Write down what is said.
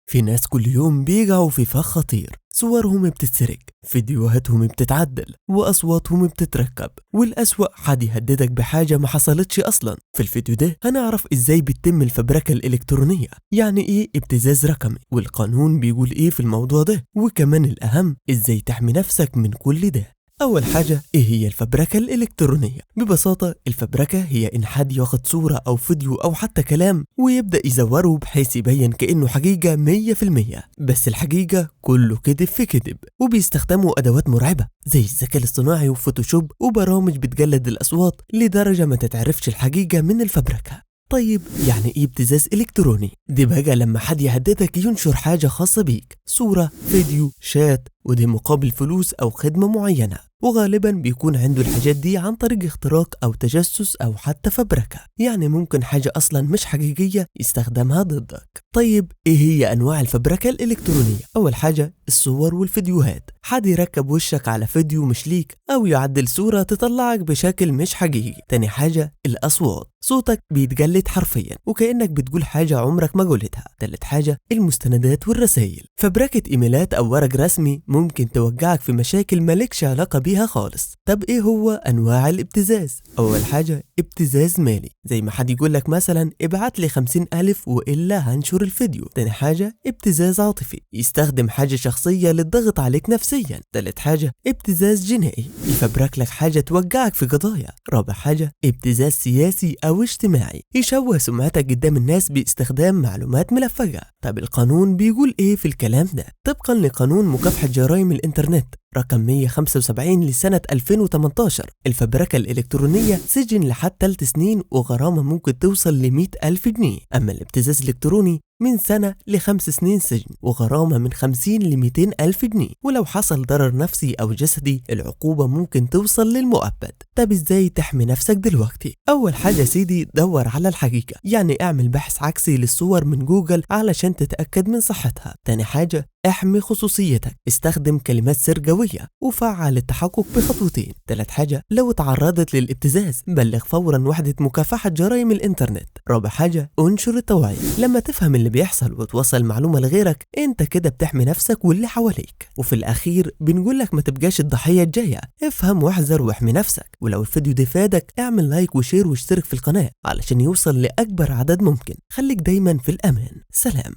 في ناس كل يوم بيقعوا في فخ خطير، صورهم بتتسرق، فيديوهاتهم بتتعدل، وأصواتهم بتتركب، والأسوأ حد يهددك بحاجة ما حصلتش أصلا. في الفيديو ده هنعرف إزاي بتتم الفبركة الإلكترونية، يعني إيه ابتزاز رقمي، والقانون بيقول إيه في الموضوع ده، وكمان الأهم إزاي تحمي نفسك من كل ده. أول حاجة، إيه هي الفبركة الإلكترونية؟ ببساطة الفبركة هي إن حد ياخد صورة أو فيديو أو حتى كلام ويبدأ يزوره بحيث يبين كأنه حقيقة 100%، بس الحقيقة كله كذب في كذب. وبيستخدموا أدوات مرعبة زي الذكاء الاصطناعي وفوتوشوب وبرامج بتقلد الأصوات لدرجة ما تتعرفش الحقيقة من الفبركة. طيب يعني ايه ابتزاز الكتروني؟ دي بقى لما حد يهددك ينشر حاجة خاصة بيك، صورة، فيديو، شات، ودي مقابل فلوس او خدمة معينة، وغالبا بيكون عنده الحاجات دي عن طريق اختراق او تجسس او حتى فبركة، يعني ممكن حاجة اصلا مش حقيقية يستخدمها ضدك. طيب ايه هي انواع الفبركة الالكترونية؟ اول حاجة الصور والفيديوهات، حد يركب وشك على فيديو مش ليك او يعدل صورة تطلعك بشكل مش حقيقي. تاني حاجة الاصوات، صوتك بيتجلد حرفيا وكأنك بتقول حاجة عمرك ما قلتها. تالت حاجة المستندات والرسائل، فبركة ايميلات او ورق رسمي ممكن توقعك في مشاكل مالكش علاقة بيها خالص. طب ايه هو انواع الابتزاز؟ اول حاجة ابتزاز مالي، زي ما حد يقول لك مثلا ابعت لي 50,000 والا هنشر الفيديو. تاني حاجة ابتزاز عاطفي، يستخدم حاجة شخصية للضغط عليك نفسيا. تالت حاجة ابتزاز جنائي، يفبرك لك حاجة توقعك في قضايا. رابع حاجة ابتزاز سياسي او اجتماعي، يشوه سمعتك قدام الناس باستخدام معلومات ملفقة. طب القانون بيقول ايه في الكلام ده؟ طبقا لقانون مكافحة جرائم الانترنت رقم 175 لسنة 2018، الفبركة الإلكترونية سجن لحد 3 سنين وغرامة ممكن توصل ل100,000 جنيه. أما الابتزاز الإلكتروني من سنة ل5 سنين سجن وغرامة من 50 ل200,000 جنيه، ولو حصل ضرر نفسي أو جسدي العقوبة ممكن توصل للمؤبد. طب إزاي تحمي نفسك دلوقتي؟ أول حاجة سيدي دور على الحقيقة، يعني اعمل بحث عكسي للصور من جوجل علشان تتأكد من صحتها. تاني حاجة احمي خصوصيتك، استخدم كلمات سر قوية وفعل التحقق بخطوتين. تالت حاجة لو تعرضت للابتزاز بلغ فورا وحدة مكافحة جرائم الانترنت. رابع حاجة انشر التوعية، لما تفهم اللي بيحصل وتوصل معلومة لغيرك انت كده بتحمي نفسك واللي حواليك. وفي الاخير بنقولك ما تبقاش الضحية الجاية، افهم واحذر واحمي نفسك. ولو الفيديو ده فادك اعمل لايك وشير واشترك في القناة علشان يوصل لأكبر عدد ممكن. خليك دايما في الأمان. سلام.